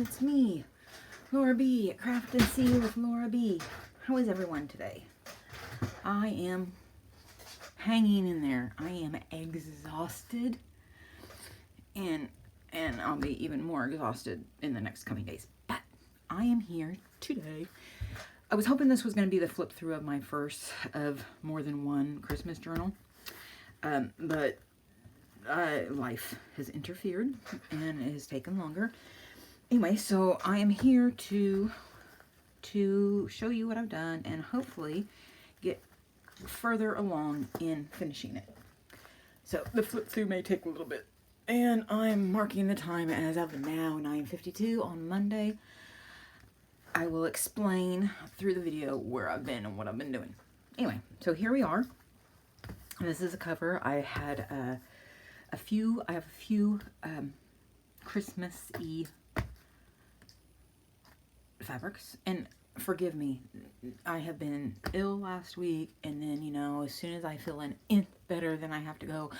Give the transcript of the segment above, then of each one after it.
it's me, Laura B, at Craft and See with Laura B. How is everyone today? I am hanging in there. I am exhausted, and I'll be even more exhausted in the next coming days. But I am here today. I was hoping this was going to be the flip through of my first of more than one Christmas journal, but life has interfered and it has taken longer. Anyway, so I am here to show you what I've done and hopefully get further along in finishing it. So the flip through may take a little bit, and I'm marking the time as of now 9:52 on Monday. I will explain through the video where I've been and what I've been doing. Anyway, so here we are. This is a cover. I had a few Christmas-y fabrics, and forgive me, I have been ill last week, and then, you know, as soon as I feel an inch better, then I have to go,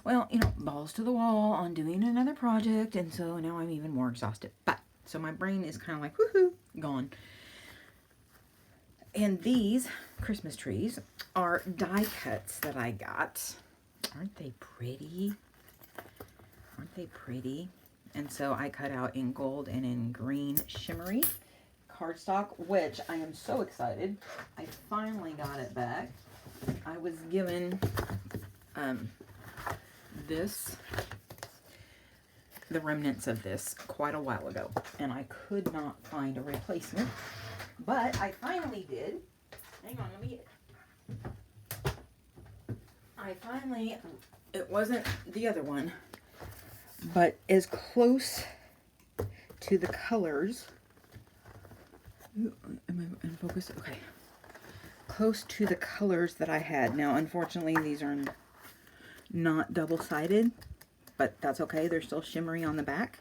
well, you know, balls to the wall on doing another project, and so now I'm even more exhausted. But so my brain is kind of like, woohoo, gone. And these Christmas trees are die cuts that I got. Aren't they pretty? Aren't they pretty? And so I cut out in gold and in green shimmery cardstock, which I am so excited. I finally got it back. I was given the remnants of this quite a while ago, and I could not find a replacement, but I finally did. Hang on, let me get it. It wasn't the other one, but as close to the colors. Ooh, am I in focus? Okay. Close to the colors that I had. Now, unfortunately, these are not double-sided, but that's okay. They're still shimmery on the back.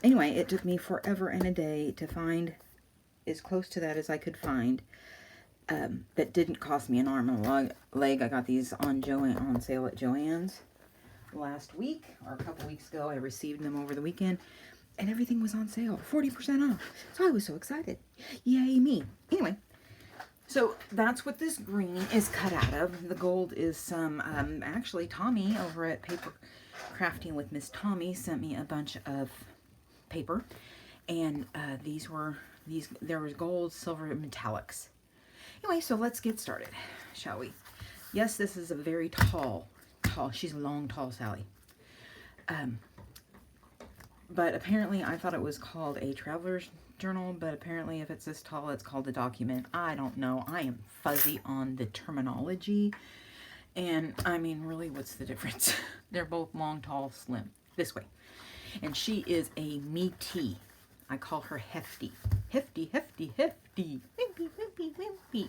Anyway, it took me forever and a day to find as close to that as I could find. That didn't cost me an arm and a leg. I got these on sale at Joann's last week, or a couple weeks ago. I received them over the weekend, and everything was on sale, 40% off. So I was so excited. Yay me. Anyway, so that's what this green is cut out of. The gold is some, actually Tommi over at Paper Crafting with Miss Tommi sent me a bunch of paper, and there was gold, silver, and metallics. Anyway, so let's get started, shall we? Yes, this is a very tall, she's a long, tall Sally. But apparently I thought it was called a traveler's journal, but apparently if it's this tall, it's called a document. I don't know. I am fuzzy on the terminology. And I mean, really, what's the difference? They're both long, tall, slim. This way. And she is a meaty. I call her hefty. Hefty, hefty, hefty. Wimpy, wimpy, wimpy.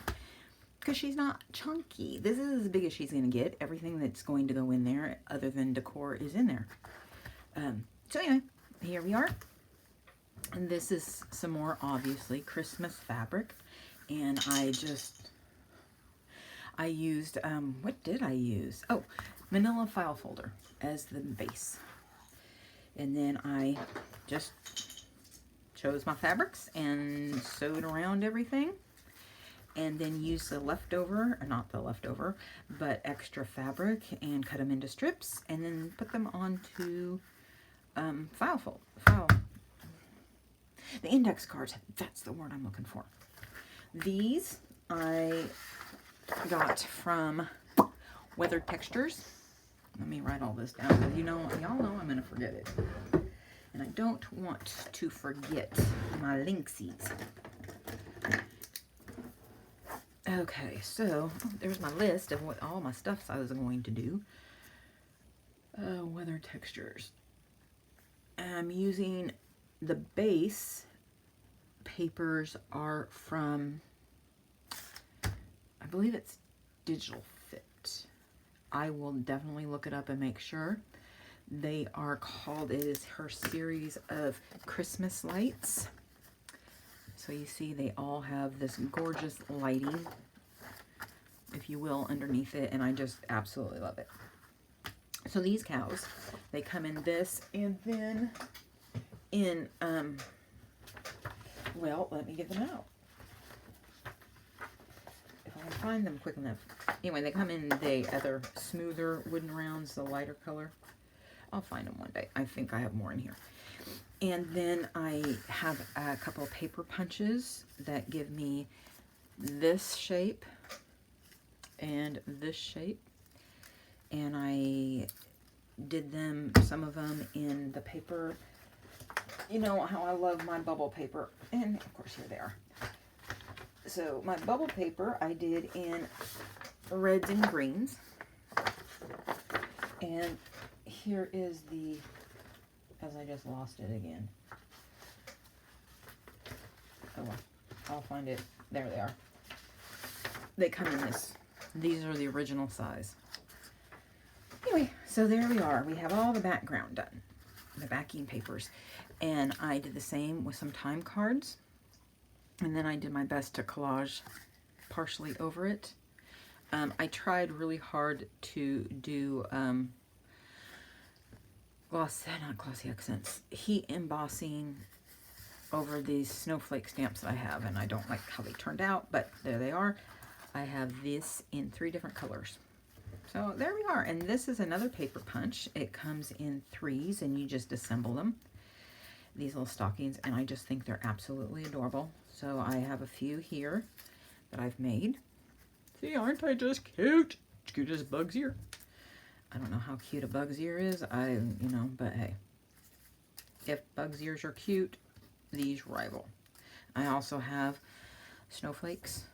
Because she's not chunky. This is as big as she's going to get. Everything that's going to go in there, other than decor, is in there. So anyway, here we are. And this is some more, obviously, Christmas fabric. And I used, what did I use? Oh, manila file folder as the base. And then I just chose my fabrics and sewed around everything. And then used the leftover, or not the leftover, but extra fabric, and cut them into strips. And then put them onto the index cards. That's the word I'm looking for. These I got from Weather Textures. Let me write all this down, because y'all know I'm gonna forget it, and I don't want to forget my linksies. Okay, so there's my list of what all my stuffs I was going to do. Weather Textures. I'm using the base papers are from, I believe it's DigitalFit. I will definitely look it up and make sure. They are called, it is her series of Christmas lights. So you see they all have this gorgeous lighting, if you will, underneath it, and I just absolutely love it. So these cows, they come in this, and then in, well, let me get them out. If I can find them quick enough. Anyway, they come in the other smoother wooden rounds, the lighter color. I'll find them one day. I think I have more in here. And then I have a couple of paper punches that give me this shape and this shape. And I did them, some of them in the paper. You know how I love my bubble paper. And of course here they are. So my bubble paper I did in reds and greens. And here is the, as I just lost it again. Oh well, I'll find it. There they are. They come in this. These are the original size. Anyway, so there we are. We have all the background done. The backing papers. And I did the same with some time cards. And then I did my best to collage partially over it. I tried really hard to do not glossy accents, heat embossing over these snowflake stamps that I have, and I don't like how they turned out, but there they are. I have this in 3 different colors. So there we are, and this is another paper punch. It comes in 3s, and you just assemble them, these little stockings, and I just think they're absolutely adorable. So I have a few here that I've made. See, aren't I just cute? Cute as Bug's ear. I don't know how cute a Bug's ear is, but hey. If Bug's ears are cute, these rival. I also have snowflakes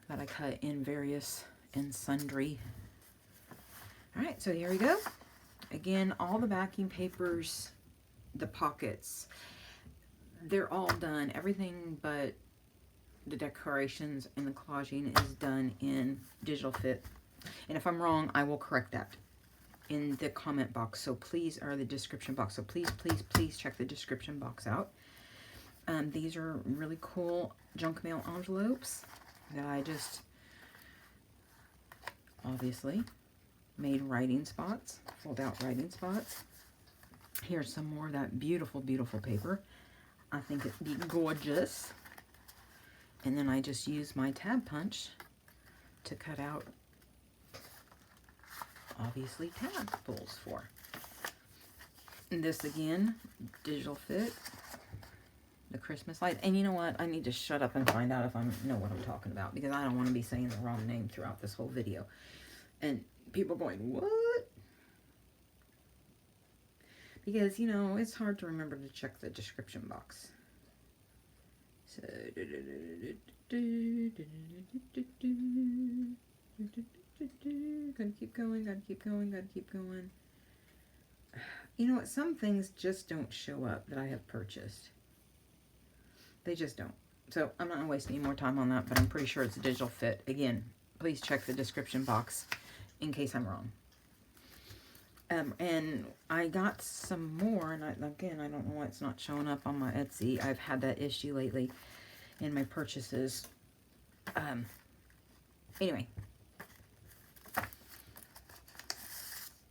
that I cut in various and sundry. Alright, so here we go. Again, all the backing papers, the pockets, they're all done. Everything but the decorations and the collaging is done in DigitalFit. And if I'm wrong, I will correct that in the comment box. So please, or the description box. So please, please, please check the description box out. These are really cool junk mail envelopes that I just obviously made writing spots, fold out writing spots. Here's some more of that beautiful, beautiful paper. I think it'd be gorgeous. And then I just use my tab punch to cut out, obviously, tab pulls for. And this again, DigitalFit, the Christmas light. And you know what? I need to shut up and find out if I know what I'm talking about, because I don't want to be saying the wrong name throughout this whole video. And people going, what? Because, you know, it's hard to remember to check the description box. So, gotta keep going, gotta keep going, gotta keep going. You know what? Some things just don't show up that I have purchased. They just don't. So, I'm not gonna waste any more time on that, but I'm pretty sure it's a DigitalFit. Again, please check the description box in case I'm wrong. And I got some more, and again, I don't know why it's not showing up on my Etsy. I've had that issue lately in my purchases. Anyway.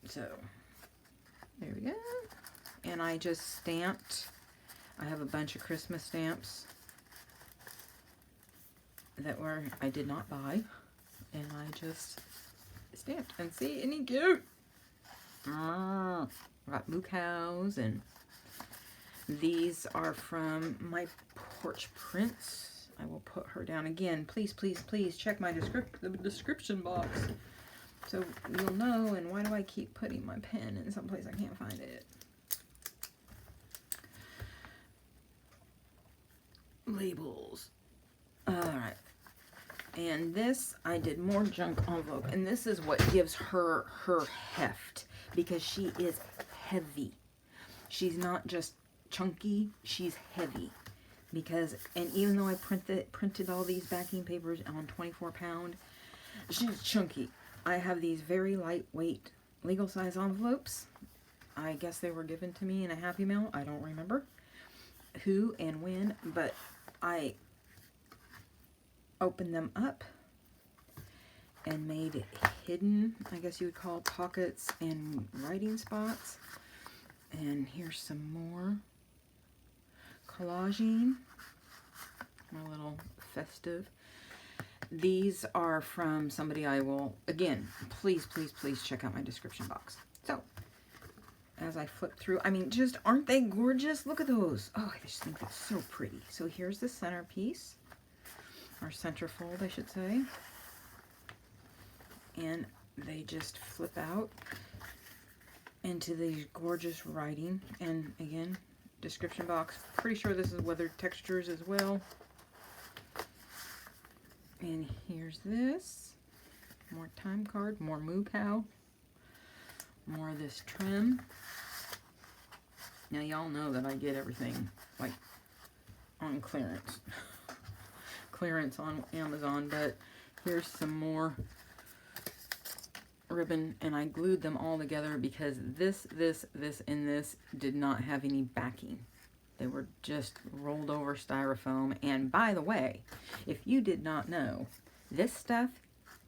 So, there we go. And I just stamped. I have a bunch of Christmas stamps that I did not buy. And I just stamped. And see, isn't he cute? I got moo cows, and these are from my porch prints. I will put her down again. Please, please, please check my description box so you'll know. And why do I keep putting my pen in someplace I can't find it? Labels. Alright. And this, I did more junk envelope. And this is what gives her heft. Because she is heavy. She's not just chunky, she's heavy. Because, and even though I printed all these backing papers on 24 pound, she's chunky. I have these very lightweight legal size envelopes. I guess they were given to me in a Happy Mail. I don't remember who and when, but I opened them up and made hidden, I guess you would call, pockets and writing spots. And here's some more. collaging. My little festive. These are from somebody I will, again, please, please, please check out my description box. So, as I flip through, I mean, just, aren't they gorgeous? Look at those. Oh, I just think that's so pretty. So here's the centerpiece, or centerfold, I should say. And they just flip out into these gorgeous writing. And again, description box. Pretty sure this is weathered textures as well. And here's this. More time card, more moo cow. More of this trim. Now y'all know that I get everything like on clearance. Clearance on Amazon, but here's some more ribbon, and I glued them all together because this, and this did not have any backing. They were just rolled over styrofoam. And by the way, if you did not know, this stuff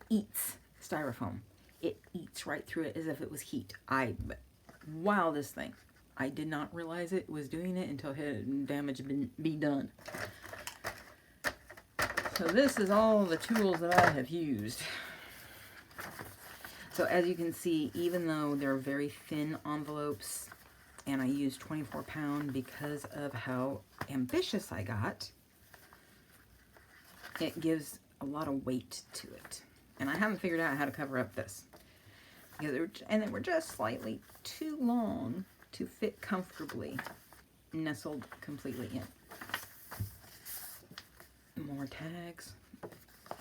eats styrofoam. It eats right through it as if it was heat. Wow, this thing. I did not realize it was doing it until it had damage be done. So this is all the tools that I have used. So as you can see, even though they're very thin envelopes, and I used 24 pound because of how ambitious I got, it gives a lot of weight to it. And I haven't figured out how to cover up this. And they were just slightly too long to fit comfortably, nestled completely in. More tags.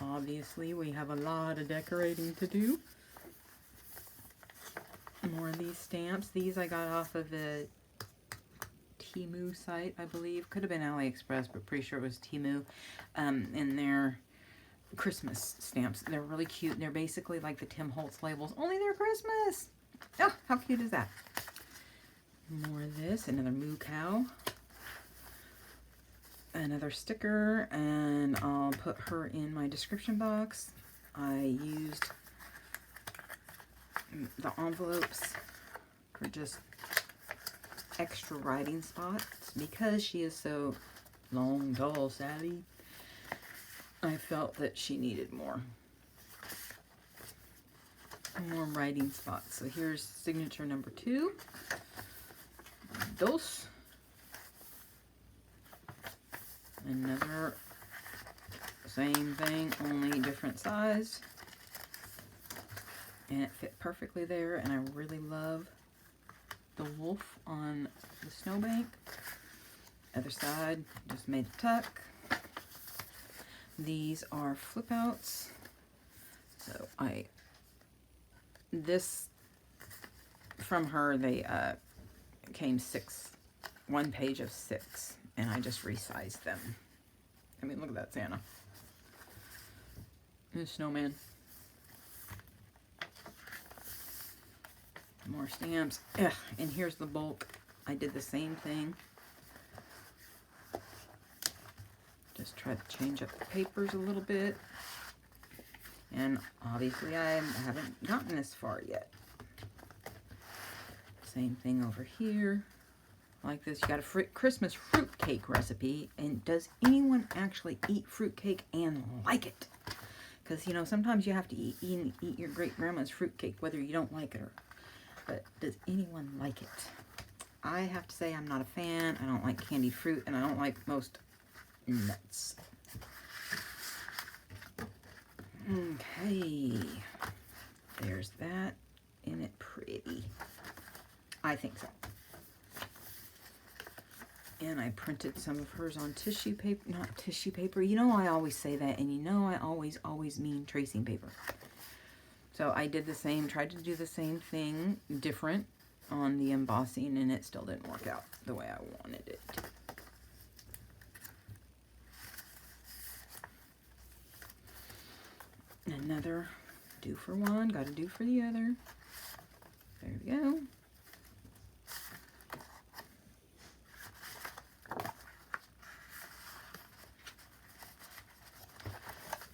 Obviously, we have a lot of decorating to do. More of these stamps. These I got off of the Temu site, I believe. Could have been AliExpress, but pretty sure it was Temu. And they're Christmas stamps. They're really cute. They're basically like the Tim Holtz labels, only they're Christmas. Oh, how cute is that? More of this. Another moo cow. Another sticker, and I'll put her in my description box. I used the envelopes for just extra writing spots because she is so long, tall, Sally. I felt that she needed more writing spots. So here's signature number 2. Dos. Another same thing, only different size. And it fit perfectly there, and I really love the wolf on the snowbank. Other side, just made a tuck. These are flip outs. So this from her, they came 1 page of 6, and I just resized them. I mean, look at that Santa. And a snowman. More stamps. Ugh, and here's the bulk. I did the same thing. Just try to change up the papers a little bit. And obviously I haven't gotten this far yet. Same thing over here. Like this, you got a Christmas fruitcake recipe. And does anyone actually eat fruitcake and like it? Because, you know, sometimes you have to eat your great-grandma's fruitcake, whether you don't like it or... But does anyone like it? I have to say I'm not a fan. I don't like candied fruit, and I don't like most nuts. Okay. There's that. Isn't it pretty? I think so. And I printed some of hers on tissue paper. Not tissue paper. You know I always say that, and you know I always mean tracing paper. So I did the same, tried to do the same thing, different on the embossing, and it still didn't work out the way I wanted it to. Another do for one, got to do for the other. There we go.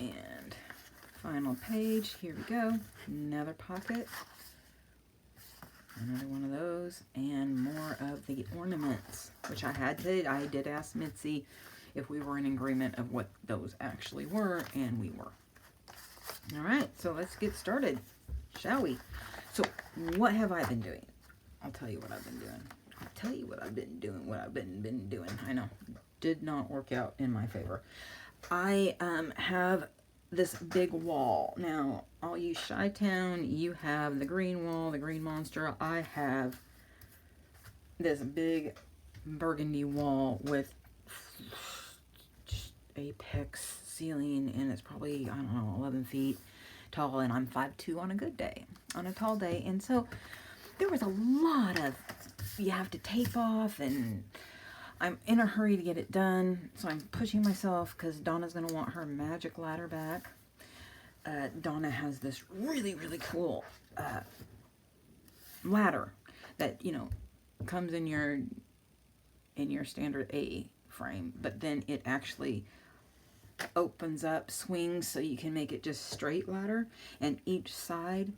And final page, here we go. Another pocket. Another one of those, and more of the ornaments, which I did ask Mitzi if we were in agreement of what those actually were, and we were. All right, so let's get started, shall we? So what have I been doing? I'll tell you what I've been doing. I'll tell you what I've been doing, been doing. I know, did not work out in my favor. I have this big wall. Now, all you Chi-Town, you have the green wall, the green monster. I have this big burgundy wall with apex ceiling, and it's probably, I don't know, 11 feet tall, and I'm 5'2" on a good day, on a tall day. And so there was a lot of, you have to tape off, and I'm in a hurry to get it done, so I'm pushing myself because Donna's going to want her magic ladder back. Donna has this really, really cool ladder that, you know, comes in your standard A frame, but then it actually opens up, swings, so you can make it just straight ladder, and each side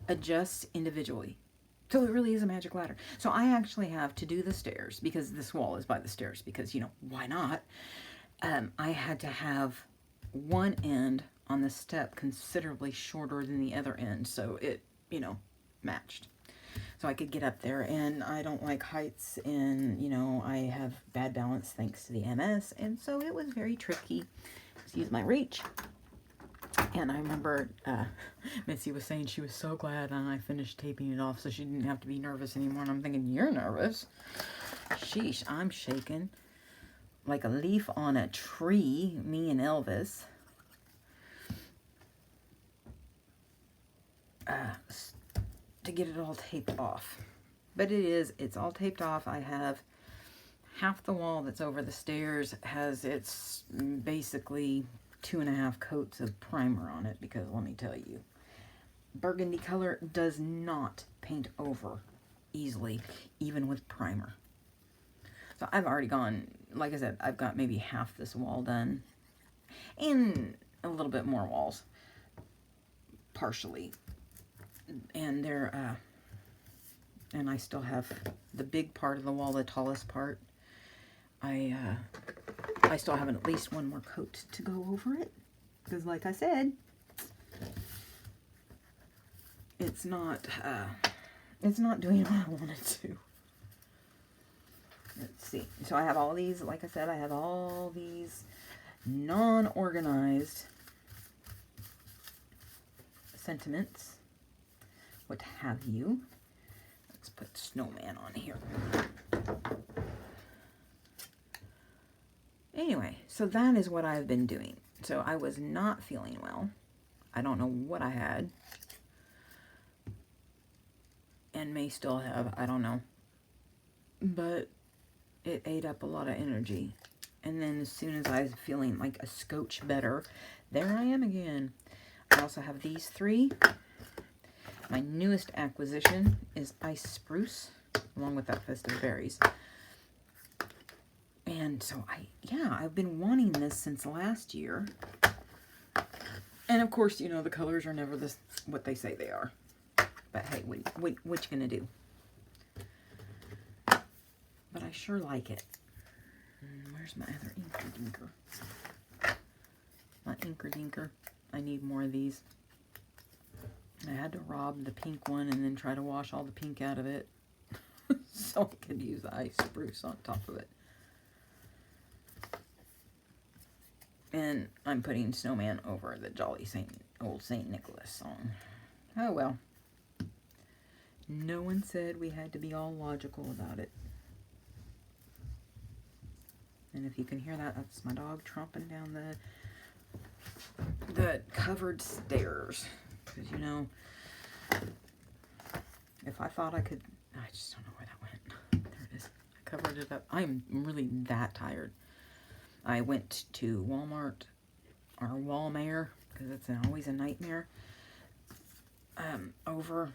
adjusts individually. So it really is a magic ladder. So I actually have to do the stairs, because this wall is by the stairs, because, you know, why not? I had to have one end on the step considerably shorter than the other end, so it, you know, matched. So I could get up there, and I don't like heights, and, you know, I have bad balance thanks to the MS, and so it was very tricky. Excuse my reach. And I remember Mitzi was saying she was so glad I finished taping it off so she didn't have to be nervous anymore. And I'm thinking, you're nervous? Sheesh, I'm shaking like a leaf on a tree, me and Elvis. To get it all taped off. But it's all taped off. I have half the wall that's over the stairs has its basically 2.5 coats of primer on it, because let me tell you, burgundy color does not paint over easily, even with primer. So I've already gone, like I said, I've got maybe half this wall done, and a little bit more walls, partially. And and I still have the big part of the wall, the tallest part. I still have at least one more coat to go over it, because like I said, it's not doing what I wanted to. Let's see. So I have all these, like I said, I have all these non-organized sentiments, what have you. Let's put snowman on here. Anyway, so that is what I've been doing. So I was not feeling well. I don't know what I had. And may still have, I don't know. But it ate up a lot of energy. And then as soon as I was feeling like a scotch better, there I am again. I also have these three. My newest acquisition is ice spruce, along with that festive berries. And so I've been wanting this since last year. And of course, you know, the colors are never what they say they are. But hey, what you gonna do? But I sure like it. Where's my other inker dinker? My inker dinker. I need more of these. I had to rob the pink one and then try to wash all the pink out of it so I could use the ice spruce on top of it. And I'm putting Snowman over the Jolly Old St. Nicholas song. Oh well. No one said we had to be all logical about it. And if you can hear that, that's my dog tromping down the covered stairs. Because, you know, if I thought I could, I just don't know where that went. There it is. I covered it up. I'm really that tired. I went to Walmart, or Walmare, because it's always a nightmare, over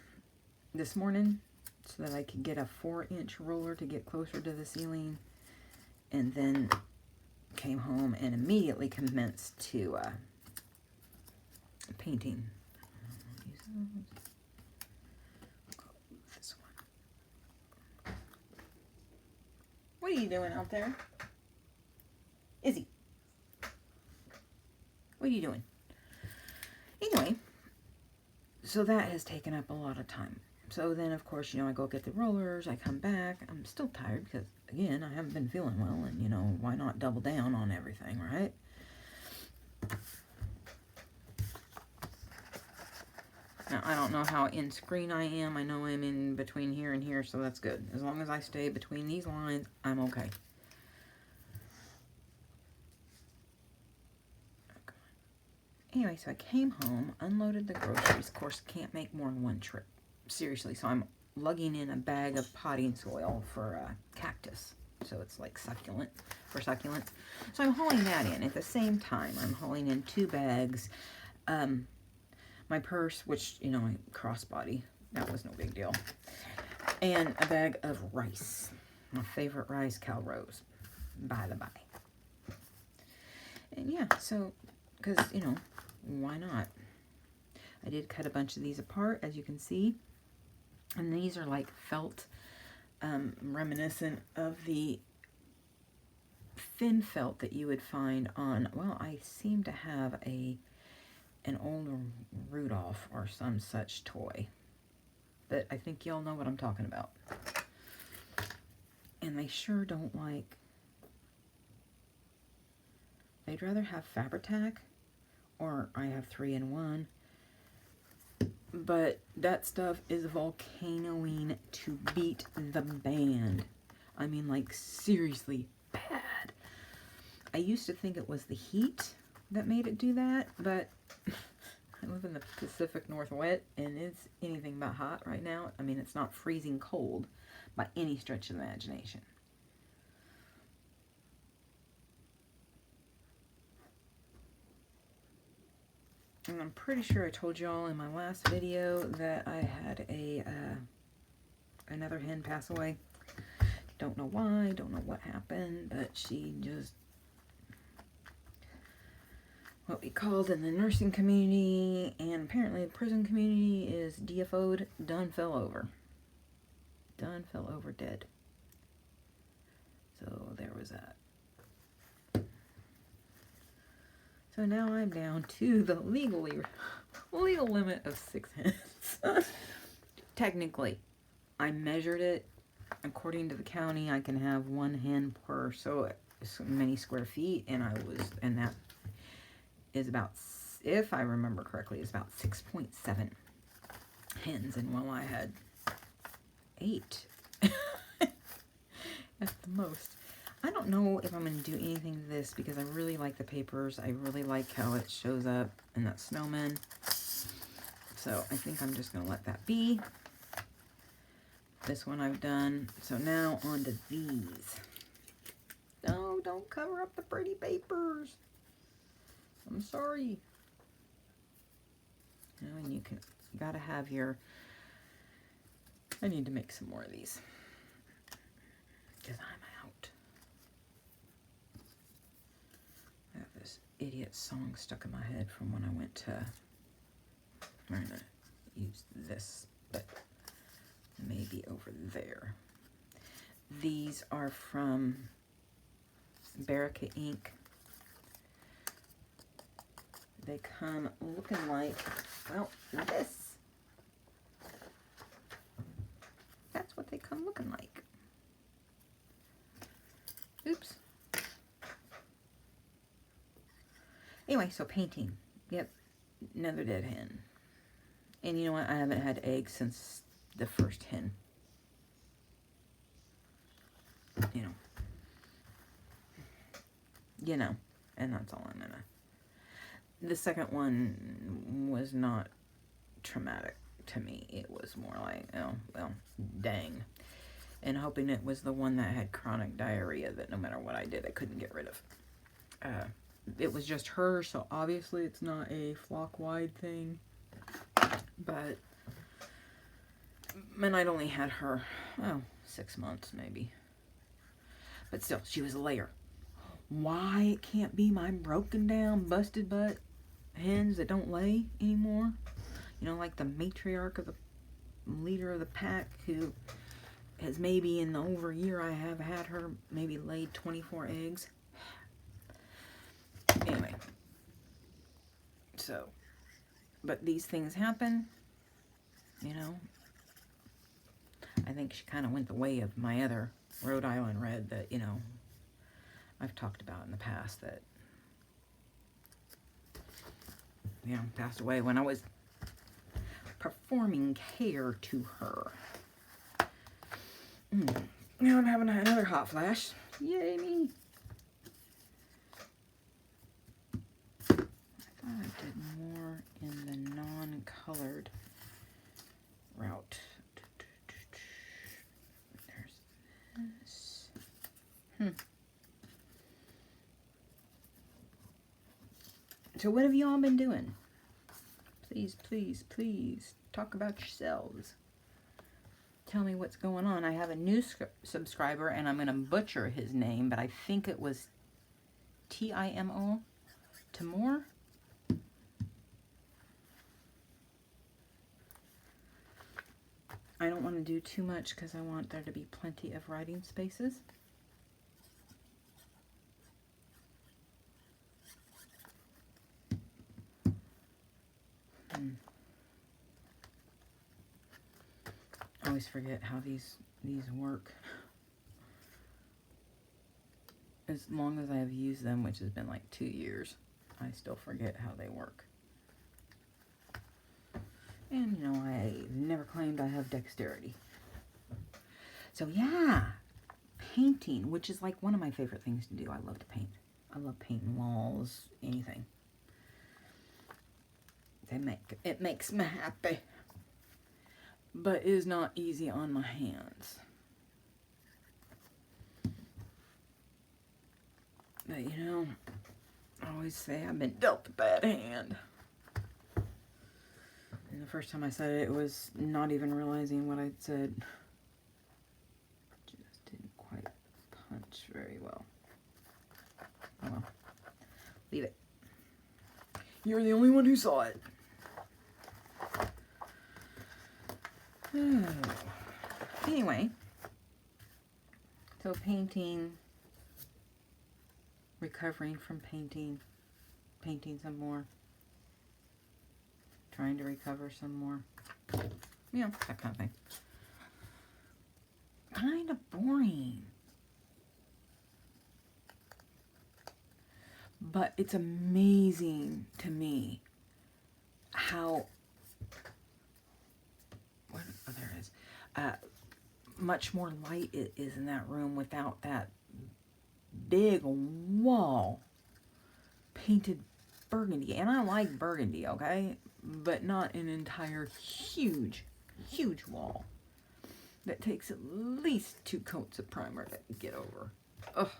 this morning so that I could get a 4-inch roller to get closer to the ceiling, and then came home and immediately commenced to painting. This one. What are you doing out there? Izzy. What are you doing? Anyway, so that has taken up a lot of time. So then, of course, you know, I go get the rollers, I come back. I'm still tired because, again, I haven't been feeling well. And, you know, why not double down on everything, right? Now, I don't know how in screen I am. I know I'm in between here and here, so that's good. As long as I stay between these lines, I'm okay. Anyway, so I came home, unloaded the groceries. Of course, can't make more than one trip. Seriously, so I'm lugging in a bag of potting soil for cactus. So it's like succulent, for succulents. So I'm hauling that in. At the same time, I'm hauling in 2 bags. My purse, which, you know, crossbody, that was no big deal. And a bag of rice. My favorite rice, Calrose, by the by. And yeah, so, because, you know, why not? I did cut a bunch of these apart, as you can see. And these are like felt, reminiscent of the thin felt that you would find on, well, I seem to have an old Rudolph or some such toy. But I think y'all know what I'm talking about. And they sure don't like, they'd rather have Fabri-Tac, or I have 3-in-1. But that stuff is volcanoing to beat the band. I mean, like, seriously bad. I used to think it was the heat that made it do that, but I live in the Pacific Northwest, and it's anything but hot right now. I mean, it's not freezing cold by any stretch of the imagination. And I'm pretty sure I told y'all in my last video that I had another hen pass away. Don't know why, don't know what happened, but she just, what we called in the nursing community and apparently the prison community is DFO'd, done fell over. Done fell over dead. So there was that. So now I'm down to the legal limit of 6 hens. Technically, I measured it. According to the county, I can have 1 hen per so many square feet, and that is about, if I remember correctly, is about 6.7 hens, and well, I had 8 at the most. I don't know if I'm going to do anything to this because I really like the papers. I really like how it shows up in that snowman. So I think I'm just going to let that be. This one I've done. So now on to these. No, don't cover up the pretty papers. I'm sorry. You know, and you gotta have your, I need to make some more of these because I'm out. I have this idiot song stuck in my head from when I went to, I'm gonna use this, but maybe over there. These are from Baraka Ink. They come looking like, well, this. That's what they come looking like. Oops. Anyway, so painting. Yep, another dead hen. And you know what? I haven't had eggs since the first hen. You know, and that's all I'm gonna. The second one was not traumatic to me. It was more like, oh, well, dang. And hoping it was the one that had chronic diarrhea that no matter what I did, I couldn't get rid of. It was just her, so obviously it's not a flock-wide thing. But, and I'd only had her, oh, 6 months maybe. But still, she was a layer. Why it can't be my broken down, busted butt hens that don't lay anymore? You know, like the matriarch of the leader of the pack who has maybe in the over a year I have had her maybe laid 24 eggs. Anyway, so, but these things happen, you know. I think she kind of went the way of my other Rhode Island Red that, you know, I've talked about in the past that, you know, passed away when I was performing care to her. Now I'm having another hot flash. Yay me! I thought I did more in the non-colored route. There's this. So what have you all been doing? Please, please, please talk about yourselves. Tell me what's going on. I have a new subscriber, and I'm going to butcher his name, but I think it was Timo. Timor? I don't want to do too much because I want there to be plenty of writing spaces. I always forget how these work. As long as I have used them, which has been like 2 years, I still forget how they work. And, you know, I never claimed I have dexterity. So, yeah, painting, which is like one of my favorite things to do. I love to paint. I love painting walls, anything. It makes me happy. But is not easy on my hands. But, you know, I always say I've been dealt a bad hand. And the first time I said it, it was not even realizing what I'd said. Just didn't quite punch very well. Oh well. Leave it. You're the only one who saw it. Anyway, so painting, recovering from painting, painting some more, trying to recover some more, you know, that kind of thing. Kind of boring, but it's amazing to me how there is much more light it is in that room without that big wall painted burgundy. And I like burgundy, okay, but not an entire huge wall that takes at least 2 coats of primer to get over. Ugh.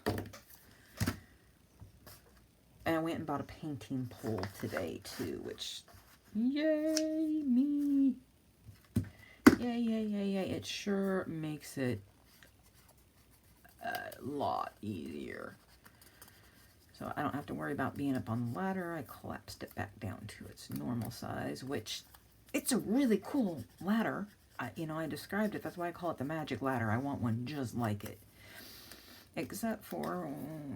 And I went and bought a painting pole today too, which, yay me. Yay. It sure makes it a lot easier. So I don't have to worry about being up on the ladder. I collapsed it back down to its normal size, which it's a really cool ladder. You know, I described it. That's why I call it the magic ladder. I want one just like it. Except for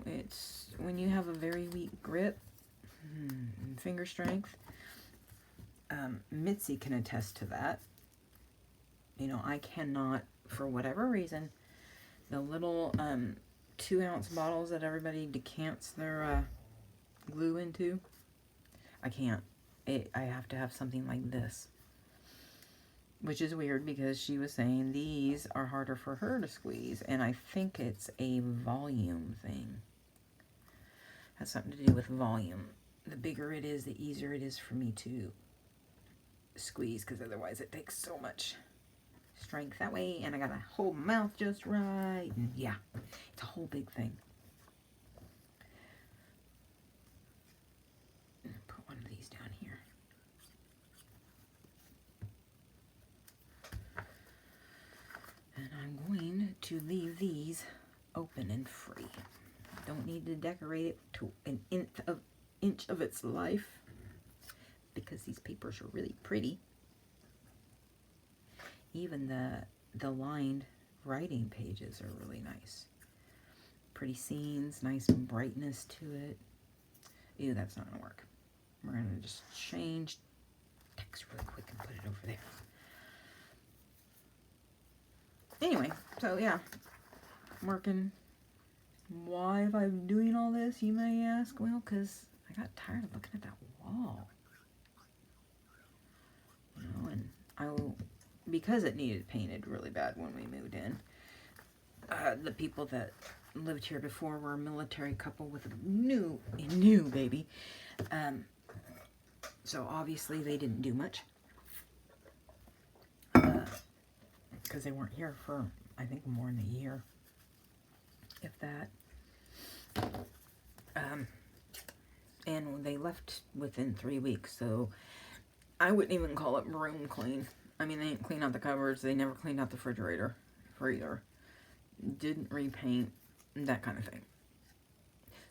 it's when you have a very weak grip, finger strength. Mitzi can attest to that. You know, I cannot, for whatever reason, the little 2-ounce bottles that everybody decants their glue into, I can't. I have to have something like this. Which is weird because she was saying these are harder for her to squeeze. And I think it's a volume thing. Has something to do with volume. The bigger it is, the easier it is for me to squeeze. Because otherwise it takes so much strength that way, and I gotta hold my mouth just right, and yeah, it's a whole big thing. Put one of these down here. And I'm going to leave these open and free. Don't need to decorate it to an inch of its life because these papers are really pretty. Even the lined writing pages are really nice. Pretty scenes, nice brightness to it. Ew, that's not gonna work. We're gonna just change text really quick and put it over there. Anyway, so yeah, working. Why am I doing all this, you may ask? Well, because I got tired of looking at that wall. You know, and because it needed painted really bad when we moved in. The people that lived here before were a military couple with a new baby. So obviously they didn't do much. Because they weren't here for, I think, more than a year. If that. And they left within 3 weeks, so I wouldn't even call it room clean. I mean, they didn't clean out the cupboards. They never cleaned out the refrigerator for either. Didn't repaint, that kind of thing.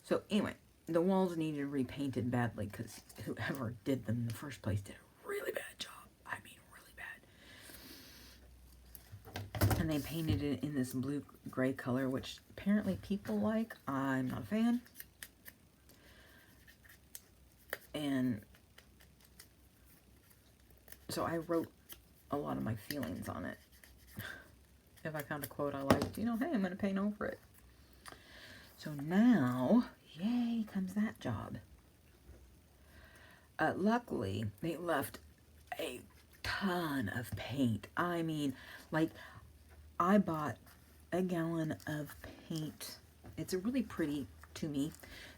So anyway, the walls needed repainted badly because whoever did them in the first place did a really bad job. I mean, really bad. And they painted it in this blue-gray color, which apparently people like. I'm not a fan. And so I wrote a lot of my feelings on it. If I found a quote I liked, you know, hey, I'm going to paint over it. So now, yay, comes that job. Luckily, they left a ton of paint. I mean, like, I bought a gallon of paint. It's a really pretty, to me,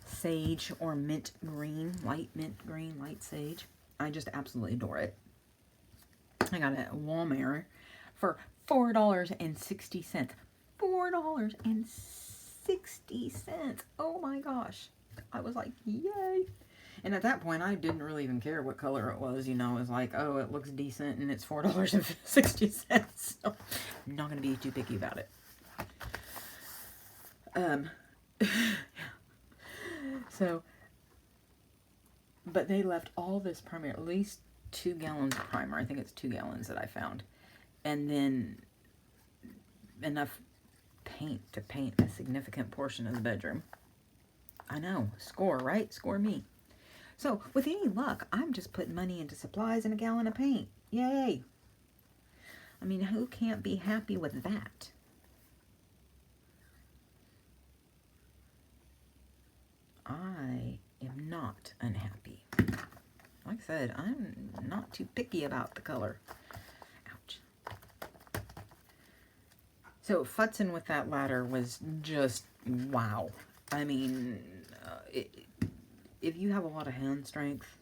sage or mint green, light mint green, light sage. I just absolutely adore it. I got it at Walmart for $4.60. $4.60. Oh my gosh. I was like, yay. And at that point, I didn't really even care what color it was. You know, it was like, oh, it looks decent and it's $4.60. So I'm not going to be too picky about it. So, but they left all this primer, at least 2 gallons of primer. I think it's 2 gallons that I found. And then enough paint to paint a significant portion of the bedroom. I know, score, right? Score me. So, with any luck, I'm just putting money into supplies and a gallon of paint. Yay! I mean, who can't be happy with that? I am not unhappy. Like I said, I'm not too picky about the color. Ouch. So futzing with that ladder was just wow. I mean, if you have a lot of hand strength,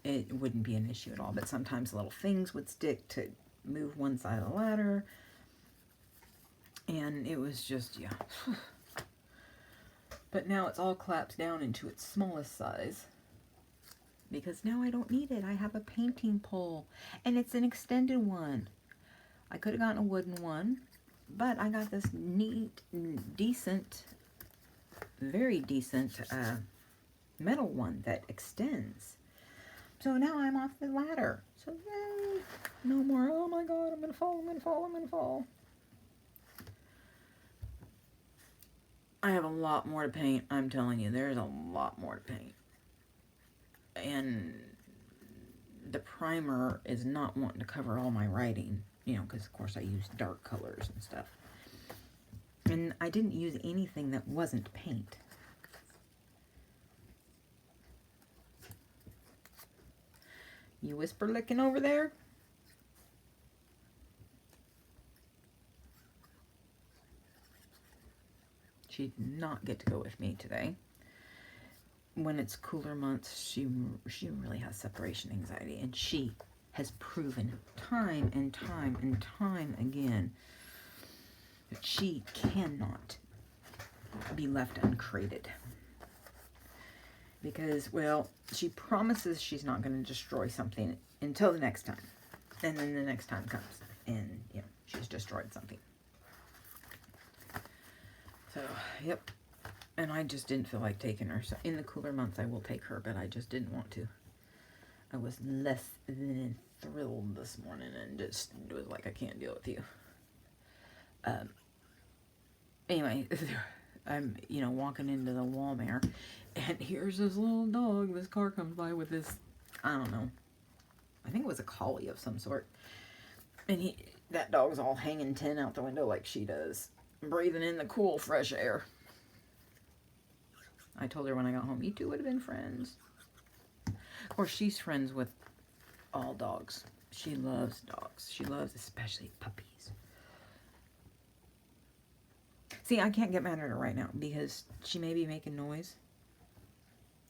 it wouldn't be an issue at all. But sometimes little things would stick to move one side of the ladder. And it was just, yeah. But now it's all collapsed down into its smallest size. Because now I don't need it. I have a painting pole. And it's an extended one. I could have gotten a wooden one. But I got this neat, decent, very decent metal one that extends. So now I'm off the ladder. So yay. No more, oh my god, I'm going to fall, I'm going to fall, I'm going to fall. I have a lot more to paint. I'm telling you, there's a lot more to paint. And the primer is not wanting to cover all my writing, you know, because of course I use dark colors and stuff. And I didn't use anything that wasn't paint. You whisper licking over there? She did not get to go with me today. When it's cooler months, she really has separation anxiety, and she has proven time and time and time again that she cannot be left uncrated. Because, well, she promises she's not going to destroy something until the next time. And then the next time comes, and, you know, she's destroyed something. So, yep. And I just didn't feel like taking her. So in the cooler months, I will take her, but I just didn't want to. I was less than thrilled this morning and just was like, I can't deal with you. Anyway, I'm, you know, walking into the Walmart, and here's this little dog. This car comes by with this, I don't know, I think it was a collie of some sort. And that dog's all hanging 10 out the window like she does, breathing in the cool, fresh air. I told her when I got home, you two would have been friends. Of course, she's friends with all dogs. She loves dogs. She loves especially puppies. See, I can't get mad at her right now because she may be making noise,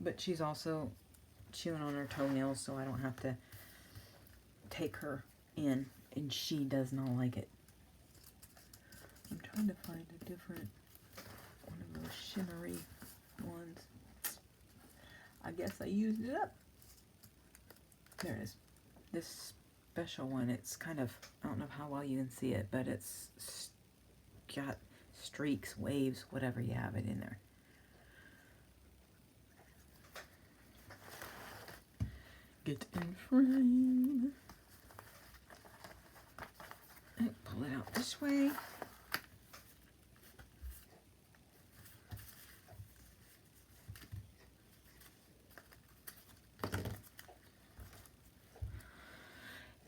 but she's also chewing on her toenails, so I don't have to take her in, and she does not like it. I'm trying to find a different one of those shimmery ones. I guess I used it up. There it is. This special one, it's kind of, I don't know how well you can see it, but it's got streaks, waves, whatever you have it in there. Get in frame. And pull it out this way.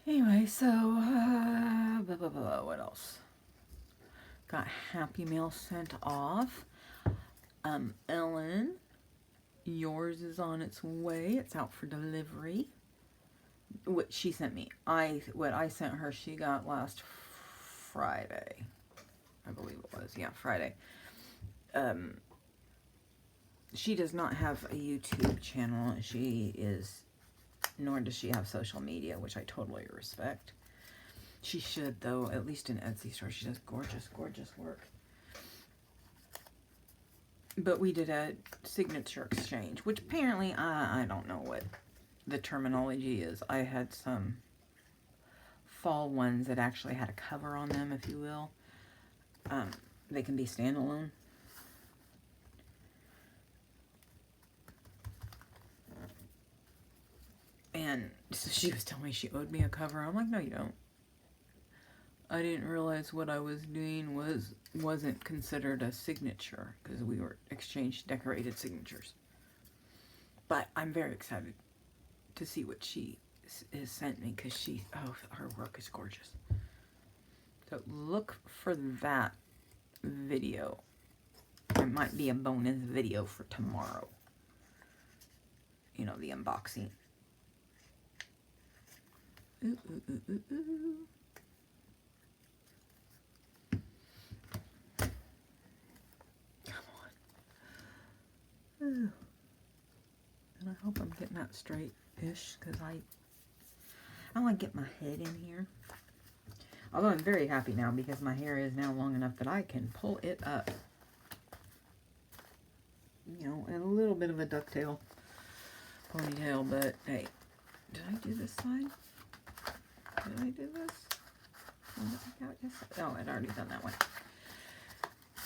Anyway, so, what else? Got Happy Mail sent off. Ellen, yours is on its way. It's out for delivery. What she sent me. What I sent her, she got last Friday. I believe it was. Yeah, Friday. She does not have a YouTube channel. Nor does she have social media, which I totally respect. She should, though, at least in Etsy store. She does gorgeous, gorgeous work. But we did a signature exchange, which apparently, I don't know what the terminology is. I had some fall ones that actually had a cover on them, if you will. They can be standalone. And so she was telling me she owed me a cover. I'm like, no, you don't. I didn't realize what I was doing wasn't considered a signature because we were exchanged decorated signatures. But I'm very excited to see what she has sent me because her work is gorgeous. So look for that video. It might be a bonus video for tomorrow. You know, the unboxing. Ooh, ooh, ooh, ooh, ooh. Come on. Ooh. And I hope I'm getting that straight-ish, because I want to get my head in here. Although I'm very happy now, because my hair is now long enough that I can pull it up. You know, and a little bit of a ducktail ponytail, but hey. Did I do this side? Did I do this? Oh, I'd already done that one.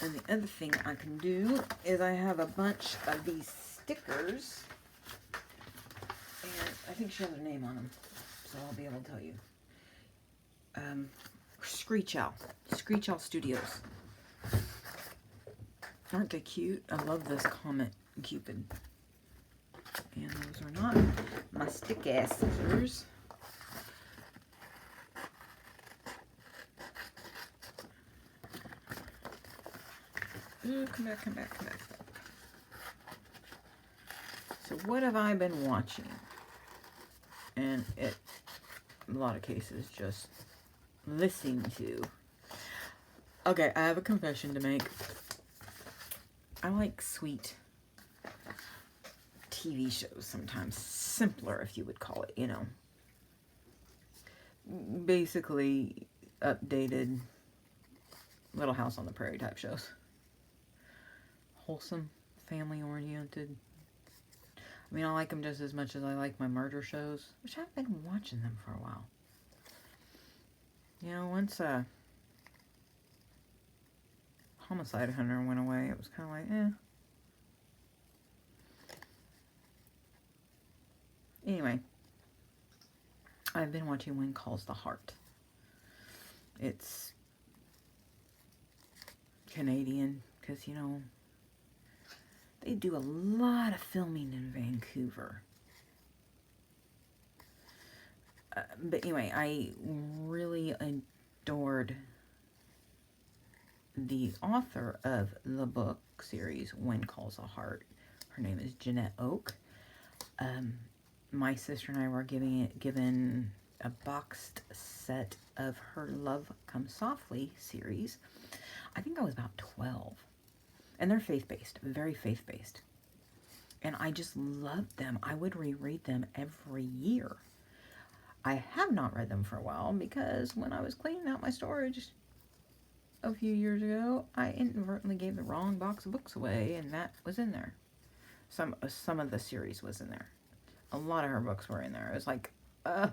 And the other thing I can do is I have a bunch of these stickers. And I think she has her name on them. So I'll be able to tell you. Screech Owl. Screech Owl Studios. Aren't they cute? I love this Comet Cupid. And those are not my stick-ass scissors. Ooh, come back, come back, come back. So what have I been watching? And in a lot of cases, just listening to. Okay, I have a confession to make. I like sweet TV shows sometimes. Simpler, if you would call it, you know. Basically, updated Little House on the Prairie type shows. Wholesome, family-oriented. I mean, I like them just as much as I like my murder shows, which I've been watching them for a while. You know, once Homicide Hunter went away, it was kind of like, eh. Anyway, I've been watching When Calls the Heart. It's Canadian, because, you know, they do a lot of filming in Vancouver. But anyway, I really adored the author of the book series, When Calls a Heart. Her name is Jeanette Oak. My sister and I were given a boxed set of her Love Comes Softly series. I think I was about 12. And they're faith-based, very faith-based. And I just loved them. I would reread them every year. I have not read them for a while because when I was cleaning out my storage a few years ago, I inadvertently gave the wrong box of books away, and that was in there. Some of the series was in there. A lot of her books were in there. It was like, I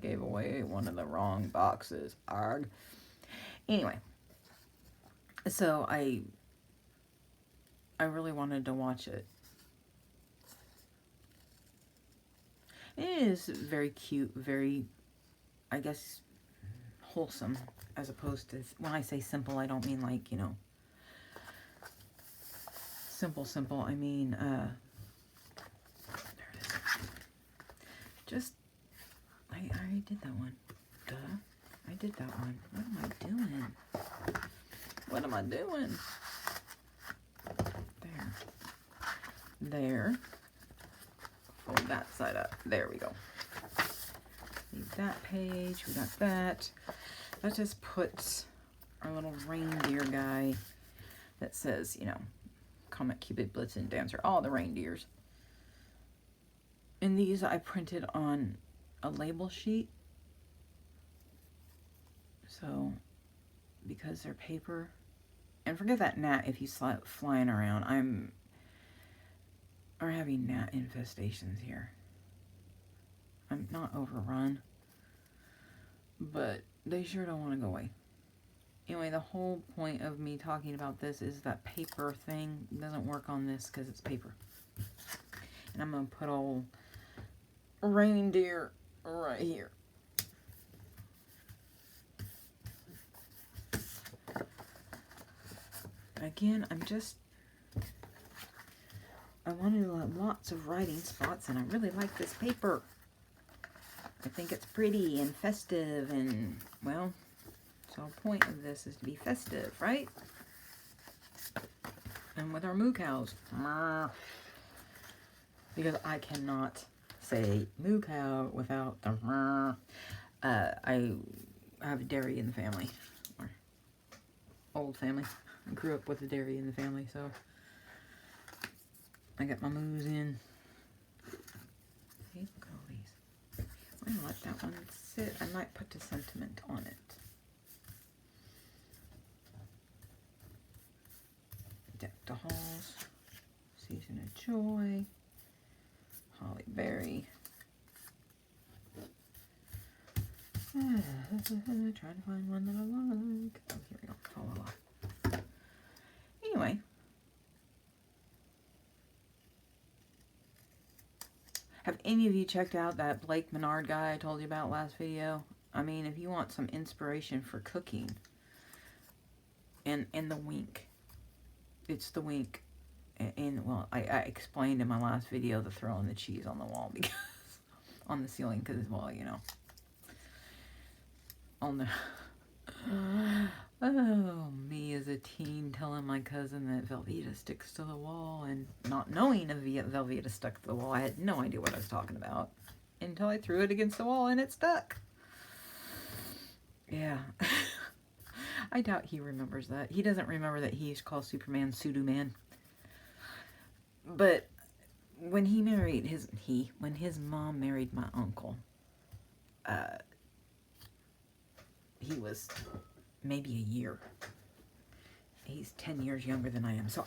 gave away one of the wrong boxes. Arg. Anyway, so I really wanted to watch it. It is very cute, very, I guess, wholesome, as opposed to, when I say simple, I don't mean like, you know, simple. I mean, there it is. Just, I already did that one. Duh. I did that one. What am I doing? What am I doing? There. Fold that side up. There we go. Leave that page. We got that. That just puts our little reindeer guy that says, you know, Comet, Cupid, Blitzen, Dancer, all the reindeers. And these I printed on a label sheet. So, because they're paper. And forget that gnat if he's flying around. We're having gnat infestations here. I'm not overrun. But they sure don't want to go away. Anyway, the whole point of me talking about this is that paper thing doesn't work on this because it's paper. And I'm going to put old reindeer right here. Again, I wanted lots of writing spots, and I really like this paper. I think it's pretty and festive, and, well, so the point of this is to be festive, right? And with our moo cows. Because I cannot say moo cow without the I have dairy in the family. Or old family. I grew up with a dairy in the family, so I got my moos in. Hey, look at all these. I'm gonna let that one sit. I might put the sentiment on it. Deck the halls. Season of Joy. Holly Berry. Trying to find one that I like. Oh, here we go. Follow along. Anyway. Have any of you checked out that Blake Menard guy I told you about last video? I mean, if you want some inspiration for cooking, and the wink. It's the wink. And well, I explained in my last video the throwing the cheese on the wall because on the ceiling because, well, you know, on the oh, me as a teen telling my cousin that Velveeta sticks to the wall and not knowing if Velveeta stuck to the wall. I had no idea what I was talking about until I threw it against the wall and it stuck. Yeah. I doubt he remembers that. He doesn't remember that he used to call Superman Pseudo-Man. But when he married when his mom married my uncle, he was maybe a year. He's 10 years younger than I am. So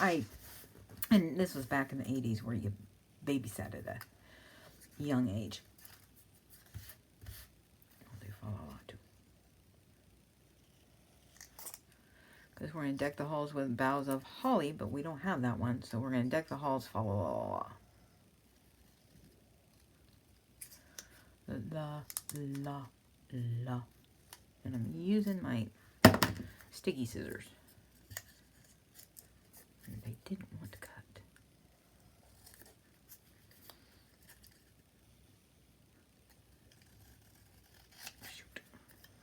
and this was back in the 80s where you babysat at a young age. I'll do follow along too. Because we're going to deck the halls with boughs of holly, but we don't have that one. So we're going to deck the halls, follow la. And I'm using my sticky scissors. they didn't want to cut. Shoot.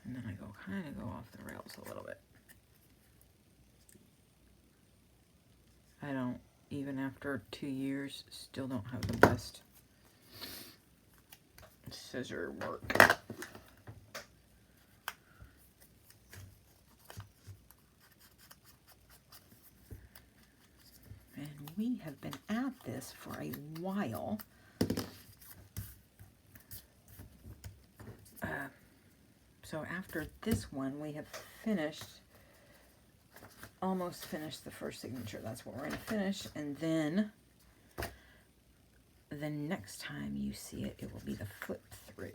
And then I kind of go off the rails a little bit. I don't, even after 2 years, still don't have the best scissor work. And we have been at this for a while. So after this one, we have finished, almost finished the first signature. That's what we're going to finish. And then the next time you see it, it will be the flip through.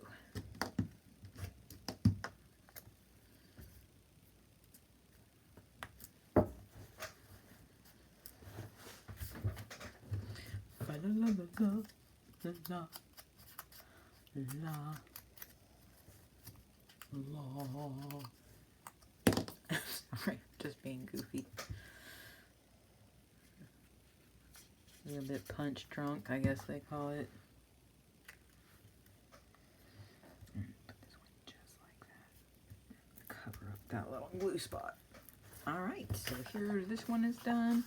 Sorry, just being goofy. A little bit punch drunk, I guess they call it. Put this one just like that. Cover up that little glue spot. Alright, so here, this one is done.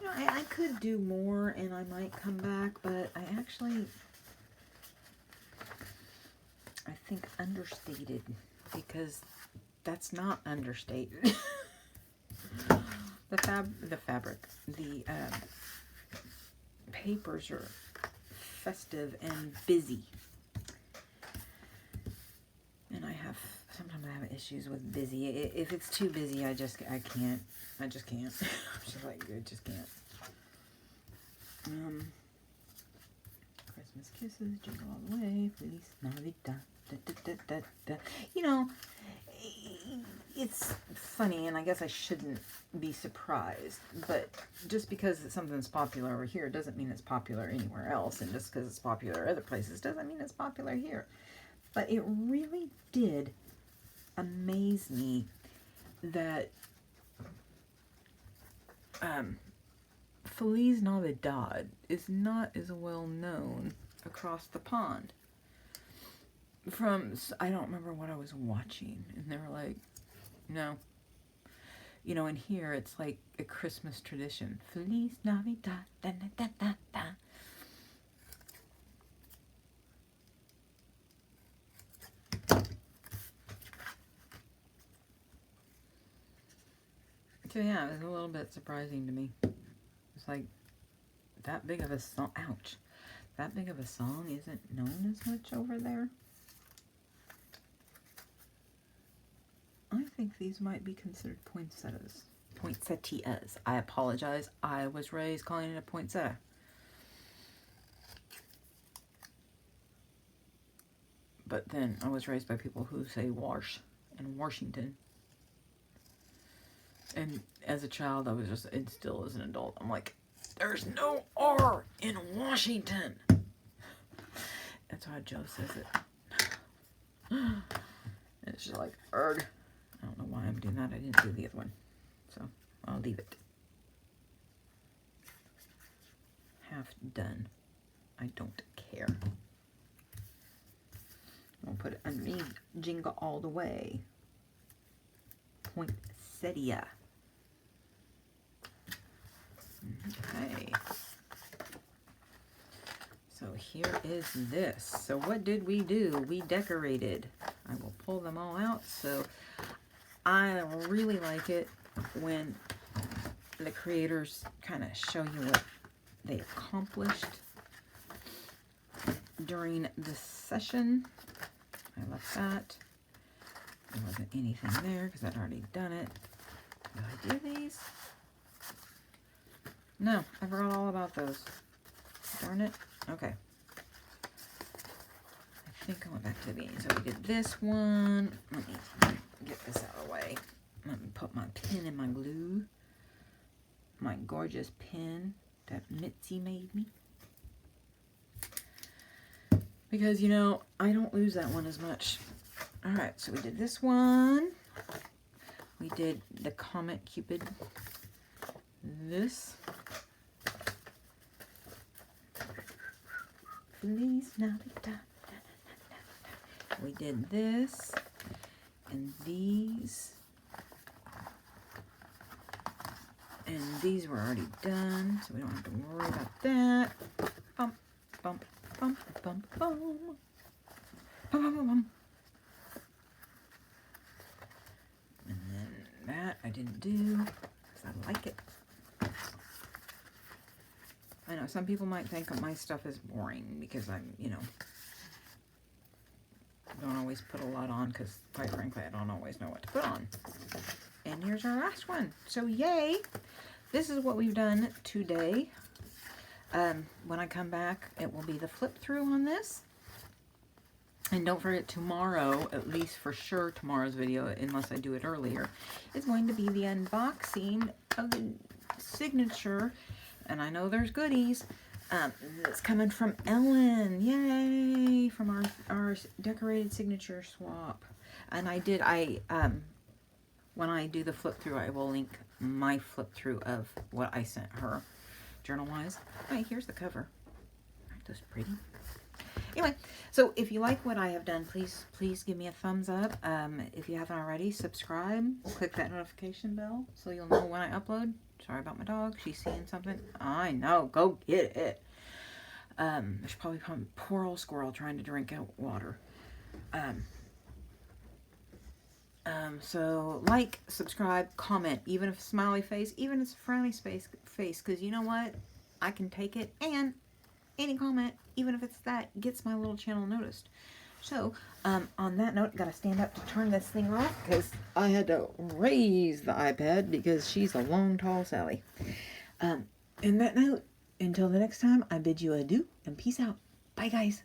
You know, I could do more and I might come back, but I actually, I think understated, because that's not understated. The fabric, the papers are festive and busy, and sometimes I have issues with busy. If it's too busy, I just can't. I'm just like, I just can't. Christmas kisses, jingle all the way, Feliz Navidad, da, da, da, da, da. You know, it's funny, and I guess I shouldn't be surprised, but just because something's popular over here doesn't mean it's popular anywhere else, and just because it's popular other places doesn't mean it's popular here. But it really did amaze me that Feliz Navidad is not as well known across the pond. I don't remember what I was watching, and they were like, no. You know, in here, it's like a Christmas tradition. Feliz Navidad, da, da, da, da, da. So yeah, it was a little bit surprising to me. It's like, that big of a song, ouch. That big of a song isn't known as much over there. I think these might be considered poinsettias. Poinsettias. I apologize. I was raised calling it a poinsettia. But then I was raised by people who say wash and Washington. And as a child, I was just, and still as an adult, I'm like, there's no R in Washington. That's how Joe says it. And it's just like, erg. I don't know why I'm doing that. I didn't do the other one. So I'll leave it. Half done. I don't care. I'll put it underneath. Jingle all the way. Poinsettia. Okay. So here is this. So what did we do? We decorated. I will pull them all out. So I really like it when the creators kind of show you what they accomplished during the session. I left that. There wasn't anything there because I'd already done it. Did I do these? No, I forgot all about those. Darn it. Okay. I think I went back to the beginning. So we did this one. Let me get this out of the way. Let me put my pin in my glue. My gorgeous pin that Mitzi made me. Because, you know, I don't lose that one as much. Alright, so we did this one. We did the Comet Cupid. this. Feliz Navidad. We did this and these. And these were already done, so we don't have to worry about that. Bump, bump, bump, bump, bump. Bum, bum, bum, bum. And then that I didn't do because I like it. I know some people might think my stuff is boring because I'm, you know, don't always put a lot on because, quite frankly, I don't always know what to put on. And here's our last one. So yay! This is what we've done today. When I come back, it will be the flip through on this. And don't forget, tomorrow, at least for sure tomorrow's video, unless I do it earlier, is going to be the unboxing of the signature. And I know there's goodies. It's coming from Ellen. Yay! From our decorated signature swap. And when I do the flip through, I will link my flip through of what I sent her journal wise. Hey, here's the cover. Aren't those pretty? Anyway, so if you like what I have done, please give me a thumbs up. If you haven't already, subscribe. Click that notification bell so you'll know when I upload. Sorry about my dog. She's seeing something. I know. Go get it. There's probably poor old squirrel trying to drink out water. So like, subscribe, comment, even if it's a smiley face, even if it's a frowny face, because you know what? I can take it, and any comment, even if it's that, gets my little channel noticed. So, on that note, gotta stand up to turn this thing off, because I had to raise the iPad, because she's a long, tall Sally. In that note, until the next time, I bid you adieu, and peace out. Bye, guys.